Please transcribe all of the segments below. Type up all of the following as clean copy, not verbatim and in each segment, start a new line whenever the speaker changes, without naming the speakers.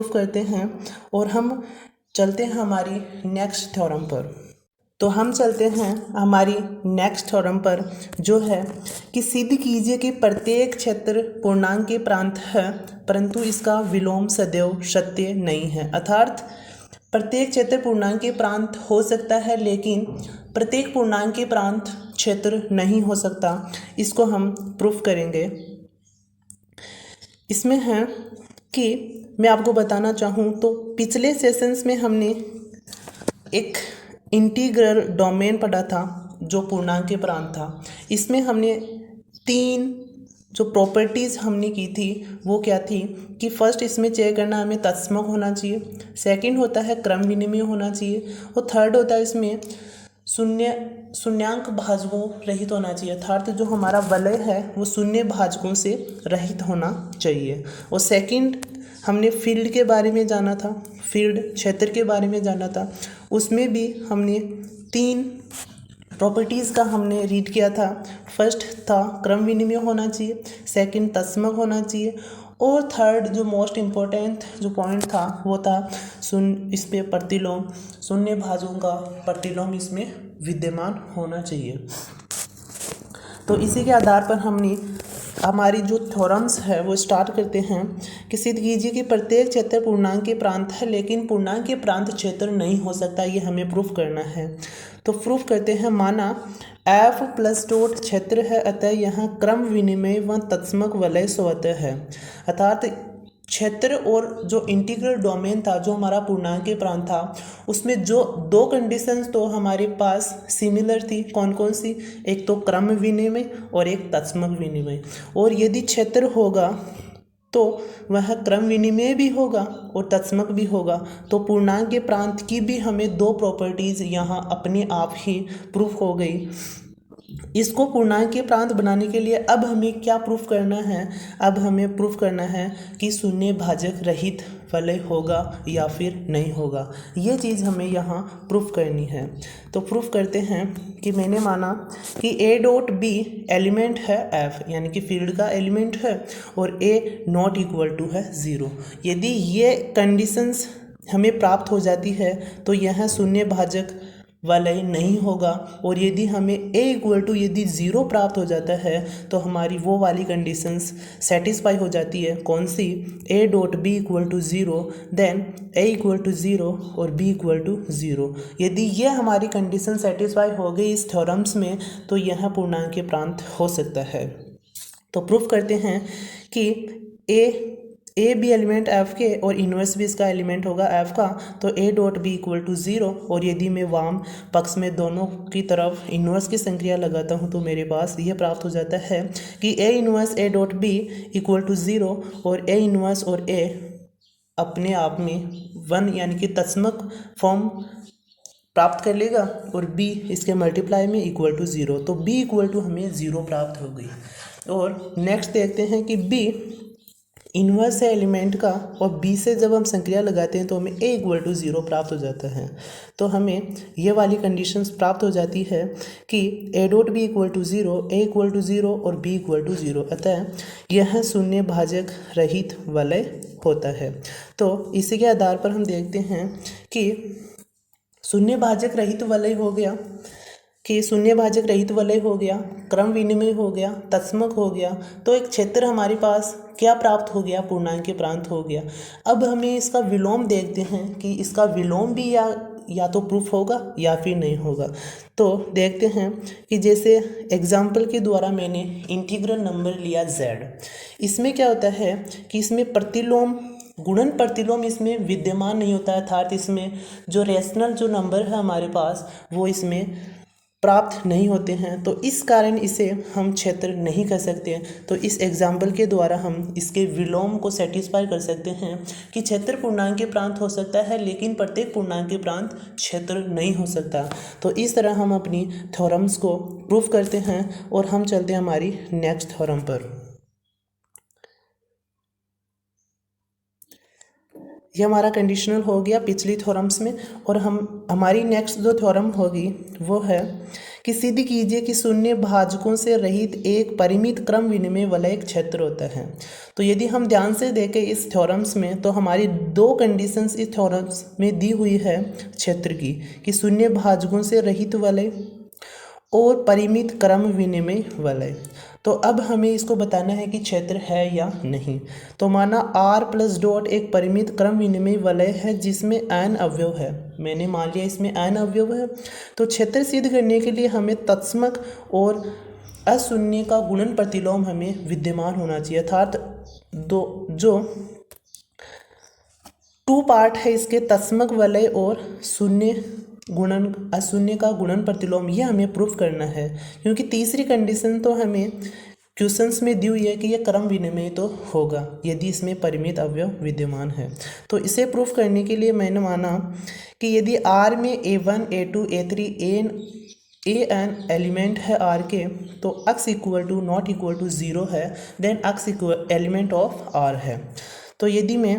Proof करते हैं और हम चलते हैं हमारी नेक्स्ट थ्योरम पर। तो हम चलते हैं हमारी नेक्स्ट थ्योरम पर, जो है कि सिद्ध कीजिए कि प्रत्येक क्षेत्र पूर्णांक के प्रांत है परंतु इसका विलोम सदैव सत्य नहीं है। अर्थात प्रत्येक क्षेत्र पूर्णांक के प्रांत हो सकता है लेकिन प्रत्येक पूर्णांक के प्रांत क्षेत्र नहीं हो सकता। इसको हम प्रूफ करेंगे। इसमें है कि मैं आपको बताना चाहूँ तो पिछले सेशंस में हमने एक इंटीग्रल डोमेन पढ़ा था जो पूर्णांक के प्रांत था। इसमें हमने 3 जो प्रॉपर्टीज़ हमने की थी वो क्या थी कि फर्स्ट इसमें चेक करना हमें तत्समक होना चाहिए, सेकंड होता है क्रम विनिमय होना चाहिए और थर्ड होता है इसमें शून्यांक भाजकों रहित होना चाहिए। अर्थात जो हमारा वलय है वो शून्य भाजकों से रहित होना चाहिए। और सेकंड हमने फील्ड के बारे में जाना था, फील्ड क्षेत्र के बारे में जाना था। उसमें भी हमने 3 प्रॉपर्टीज़ का हमने रीड किया था। फर्स्ट था क्रम विनिमय होना चाहिए, सेकंड तत्समक होना चाहिए और थर्ड जो मोस्ट इम्पोर्टेंट जो पॉइंट था वो था इस पे प्रतिलोम, शून्य भाजों का प्रतिलोम इसमें विद्यमान होना चाहिए। तो इसी के आधार पर हमने हमारी जो थ्योरम्स है वो स्टार्ट करते हैं कि सिद्ध कीजिए कि प्रत्येक क्षेत्र पूर्णांक के प्रांत है लेकिन पूर्णांक के प्रांत क्षेत्र नहीं हो सकता, ये हमें प्रूफ करना है। तो प्रूफ करते हैं। माना f प्लस डॉट क्षेत्र है अतः यहाँ क्रम विनिमय व तत्समक वलय स्वतः है। अर्थात क्षेत्र और जो इंटीग्रल डोमेन था जो हमारा पूर्णांक के प्रांत था उसमें जो 2 कंडीशंस तो हमारे पास सिमिलर थी। कौन कौन सी? एक तो क्रम विनिमय और एक तत्समक विनिमय। और यदि क्षेत्र होगा तो वह क्रम विनिमय भी होगा और तत्समक भी होगा। तो पूर्णांक के प्रांत की भी हमें 2 प्रॉपर्टीज़ यहाँ अपने आप ही प्रूफ हो गई। इसको पूर्णांक के प्रांत बनाने के लिए अब हमें क्या प्रूफ करना है? अब हमें प्रूफ करना है कि शून्य भाजक रहित वलय होगा या फिर नहीं होगा। ये चीज़ हमें यहाँ प्रूफ करनी है। तो प्रूफ करते हैं कि मैंने माना कि ए डॉट बी एलिमेंट है एफ, यानी कि फील्ड का एलिमेंट है, और ए नॉट इक्वल टू है 0। यदि ये कंडीशंस हमें प्राप्त हो जाती है तो यह शून्य भाजक वलय नहीं होगा। और यदि हमें a इक्वल टू यदि 0 प्राप्त हो जाता है तो हमारी वो वाली कंडीशंस सेटिस्फाई हो जाती है। कौन सी? a dot B equal to 0, then a equal to 0 और b इक्वल टू 0। यदि ये हमारी कंडीशन सेटिस्फाई हो गई इस थ्योरम्स में तो यह पूर्णांक के प्रांत हो सकता है। तो प्रूफ करते हैं कि ए बी एलिमेंट एफ के और इन्वर्स भी इसका एलिमेंट होगा एफ का, तो A dot B equal to 0। और यदि मैं वाम पक्ष में दोनों की तरफ इन्वर्स की संक्रिया लगाता हूँ तो मेरे पास ये प्राप्त हो जाता है कि A inverse A dot B equal to 0 और ए इन्वर्स और ए अपने आप में 1 यानी कि तत्समक फॉर्म प्राप्त कर लेगा और b इसके मल्टीप्लाई में इक्वल टू 0। तो b इक्वल टू हमें 0 प्राप्त हो गई। और नेक्स्ट देखते हैं कि b इन्वर्स है एलिमेंट का और b से जब हम संक्रिया लगाते हैं तो हमें a इक्वल टू 0 प्राप्त हो जाता है। तो हमें ये वाली कंडीशंस प्राप्त हो जाती है कि a dot B equal to 0, a equal to 0 और b इक्वल टू 0, अतः यह शून्य भाजक रहित वलय होता है। तो इसी के आधार पर हम देखते हैं कि शून्य भाजक रहित वलय हो गया, कि शून्य भाजक रहित वलय हो गया, क्रम विनिमय हो गया, तत्समक हो गया। तो एक क्षेत्र हमारे पास क्या प्राप्त हो गया? पूर्णांक के प्रांत हो गया। अब हमें इसका विलोम देखते हैं कि इसका विलोम भी या तो प्रूफ होगा या फिर नहीं होगा। तो देखते हैं कि जैसे एग्जाम्पल के द्वारा मैंने इंटीग्रल नंबर लिया z। इसमें क्या होता है कि इसमें प्रतिलोम गुणन प्रतिलोम इसमें विद्यमान नहीं होता है। अर्थात इसमें जो रेशनल जो नंबर है हमारे पास वो इसमें प्राप्त नहीं होते हैं। तो इस कारण इसे हम क्षेत्र नहीं कर सकते हैं। तो इस एग्जाम्पल के द्वारा हम इसके विलोम को सेटिस्फाई कर सकते हैं कि क्षेत्र पूर्णांक के प्रांत हो सकता है लेकिन प्रत्येक पूर्णांक के प्रांत क्षेत्र नहीं हो सकता। तो इस तरह हम अपनी थ्योरम्स को प्रूफ करते हैं और हम चलते हैं हमारी नेक्स्ट थ्योरम पर। ये हमारा कंडीशनल हो गया पिछली थ्योरम्स में। और हमारी नेक्स्ट जो थ्योरम होगी वो है कि सिद्ध कीजिए कि शून्य भाजकों से रहित एक परिमित क्रम विनिमय वलय क्षेत्र होता है। तो यदि हम ध्यान से देखें इस थ्योरम्स में, तो हमारी दो कंडीशंस इस थ्योरम्स में दी हुई है क्षेत्र की, कि शून्य भाजकों से रहित वलय और परिमित क्रम विनिमय वलय। तो अब हमें इसको बताना है कि क्षेत्र है या नहीं। तो माना R प्लस डॉट एक परिमित क्रम विनिमय वलय है जिसमें n अवयव है। मैंने मान लिया इसमें n अवयव है। तो क्षेत्र सिद्ध करने के लिए हमें तत्समक और अशून्य का गुणन प्रतिलोम हमें विद्यमान होना चाहिए, अर्थात जो टू पार्ट है इसके, तत्समक वलय और शून्य गुणन अशून्य का गुणन प्रतिलोम, ये हमें प्रूफ करना है। क्योंकि तीसरी कंडीशन तो हमें क्वेश्चंस में दी हुई है कि ये क्रम विनिमय तो होगा यदि इसमें परिमित अवयव विद्यमान है। तो इसे प्रूफ करने के लिए मैंने माना कि यदि R में A1 A2 A3 AN element है R के, तो x equal to not equal to 0 है, then x equal element of R है। तो यदि मैं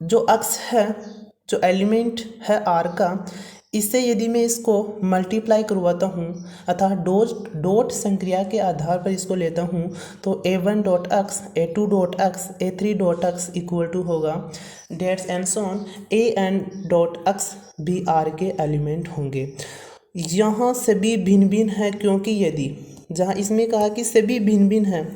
जो x है, जो एलिमेंट है R का, इससे यदि मैं इसको मल्टीप्लाई करवाता हूँ अर्थात डॉट संक्रिया के आधार पर इसको लेता हूँ, तो A1 dot x A2 dot x A3 dot x equal to होगा dots and so on AN dot x भी R के एलिमेंट होंगे। यहाँ सभी भिन्न भिन्न है, क्योंकि यदि जहाँ इसमें कहा कि सभी भिन्न भिन्न है,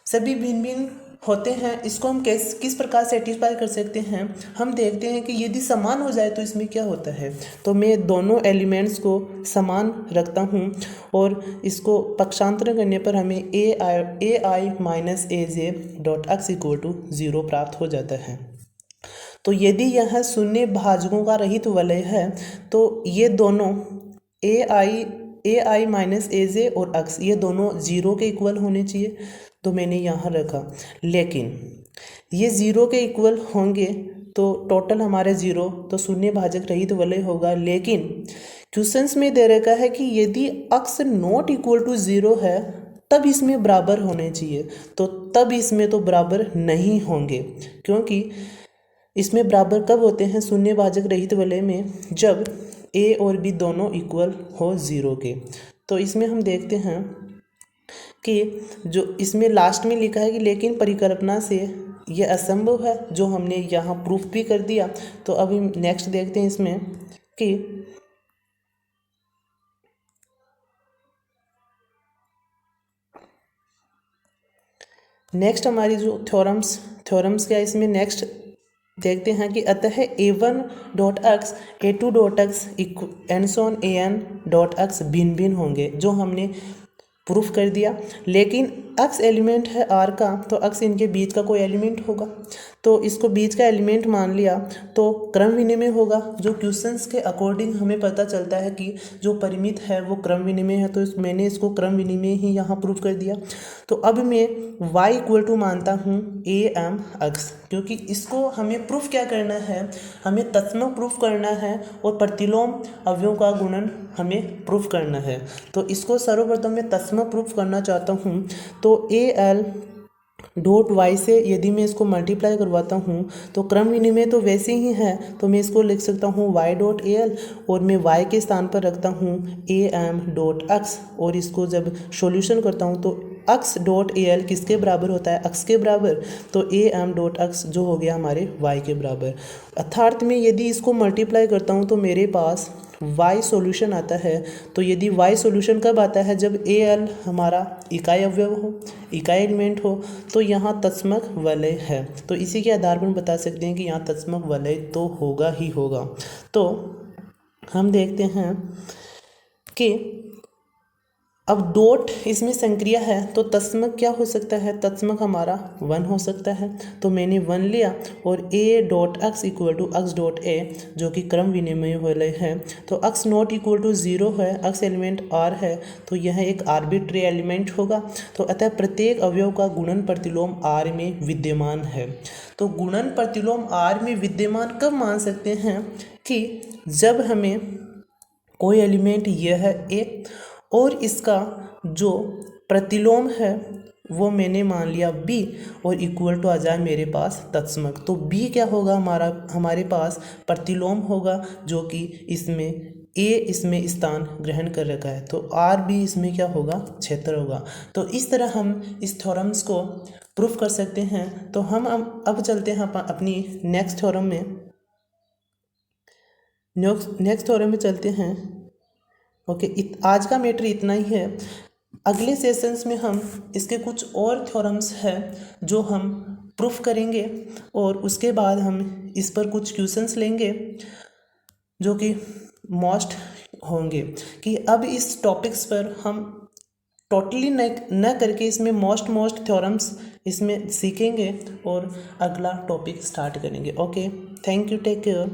सभी भिन्न भिन्न होते हैं, इसको हम किस प्रकार सेटिस्फाई कर सकते हैं। हम देखते हैं कि यदि समान हो जाए तो इसमें क्या होता है। तो मैं दोनों एलिमेंट्स को समान रखता हूँ और इसको पक्षांतरण करने पर हमें ai minus aj dot x equal to 0 प्राप्त हो जाता है। तो यदि यह शून्य भाजकों का रहित वलय है, तो ये दोनों ai माइनस aj और x ये दोनों 0 के इक्वल होने चाहिए। तो मैंने यहाँ रखा, लेकिन ये 0 के इक्वल होंगे तो टोटल हमारे 0, तो शून्य भाजक रहित वलय होगा। लेकिन क्वेश्चंस में दे रखा है कि यदि x नॉट इक्वल टू 0 है तब इसमें बराबर होने चाहिए, तो तब इसमें तो बराबर नहीं होंगे, क्योंकि इसमें बराबर कब होते हैं शून्य भाजक रहित वलय में, जब a और b दोनों इक्वल हो 0 के। तो इसमें हम देखते हैं कि जो इसमें लास्ट में लिखा है कि लेकिन परिकल्पना से ये असंभव है, जो हमने यहाँ प्रूफ भी कर दिया। तो अभी नेक्स्ट देखते हैं इसमें कि नेक्स्ट हमारी जो थ्योरम्स क्या इसमें नेक्स्ट देखते हैं कि अतः A1 dot x A2 dot x and so on AN dot x भिन्न भिन्न होंगे, जो हमने प्रूफ कर दिया। लेकिन x एलिमेंट है R का, तो x इनके बीच का कोई एलिमेंट होगा, तो इसको बीच का एलिमेंट मान लिया तो क्रम विनिमय होगा। जो क्वेश्चंस के अकॉर्डिंग हमें पता चलता है कि जो परिमित है वो क्रम विनिमय है, तो मैंने इसको क्रम विनिमय ही यहाँ प्रूफ कर दिया। तो अब मैं y इक्वल टू मानता हूँ AMX, क्योंकि इसको हमें प्रूफ क्या करना है, हमें तत्समक प्रूफ करना है और प्रतिलोम अवयवों का गुणन हमें प्रूफ करना है। तो इसको सर्वप्रथम मैं तत्समक प्रूफ करना चाहता हूँ। तो AL डॉट y से यदि मैं इसको मल्टीप्लाई करवाता हूँ तो क्रम विनिमय तो वैसे ही है, तो मैं इसको लिख सकता हूँ y डॉट AL और मैं y के स्थान पर रखता हूँ AM डॉट x, और इसको जब सॉल्यूशन करता हूँ तो x डॉट AL किसके बराबर होता है, x के बराबर, तो AM डॉट x जो हो गया हमारे y के बराबर। अर्थात में यदि इसको मल्टीप्लाई करता हूँ तो मेरे पास y सॉल्यूशन आता है। तो यदि y सॉल्यूशन कब आता है, जब AL हमारा इकाई अवयव हो, इकाई एलिमेंट हो, तो यहाँ तत्समक वलय है। तो इसी के आधार पर बता सकते हैं कि यहाँ तत्समक वलय तो होगा ही होगा। तो हम देखते हैं कि अब डॉट इसमें संक्रिया है, तो तत्समक क्या हो सकता है, तत्समक हमारा 1 हो सकता है। तो मैंने 1 लिया और a dot x equal to x dot a जो कि क्रम विनिमय वलय है, तो x नॉट इक्वल टू 0 है, x एलिमेंट r है, तो यह एक आर्बिट्री एलिमेंट होगा। तो अतः प्रत्येक अवयव का गुणन प्रतिलोम r में विद्यमान है। तो गुणन प्रतिलोम r में विद्यमान कब मान सकते हैं, कि जब हमें कोई एलिमेंट यह है a और इसका जो प्रतिलोम है वो मैंने मान लिया b और इक्वल टू आ जाए मेरे पास तत्समक। तो b क्या होगा, हमारे पास प्रतिलोम होगा जो कि इसमें ए इसमें स्थान ग्रहण कर रखा है, तो आर भी इसमें क्या होगा, क्षेत्र होगा। तो इस तरह हम इस थ्योरम्स को प्रूफ कर सकते हैं। तो हम अब चलते हैं अपनी नेक्स्ट थ्योरम में। नेक्स्ट थ्योरम में चलते हैं। ओके, आज का मैटर इतना ही है। अगले सेशंस में हम इसके कुछ और थ्योरम्स हैं जो हम प्रूफ करेंगे, और उसके बाद हम इस पर कुछ क्वेश्चंस लेंगे जो कि मोस्ट होंगे, कि अब इस टॉपिक्स पर हम टोटली न करके इसमें मोस्ट थ्योरम्स इसमें सीखेंगे और अगला टॉपिक स्टार्ट करेंगे। Okay, thank you, take care.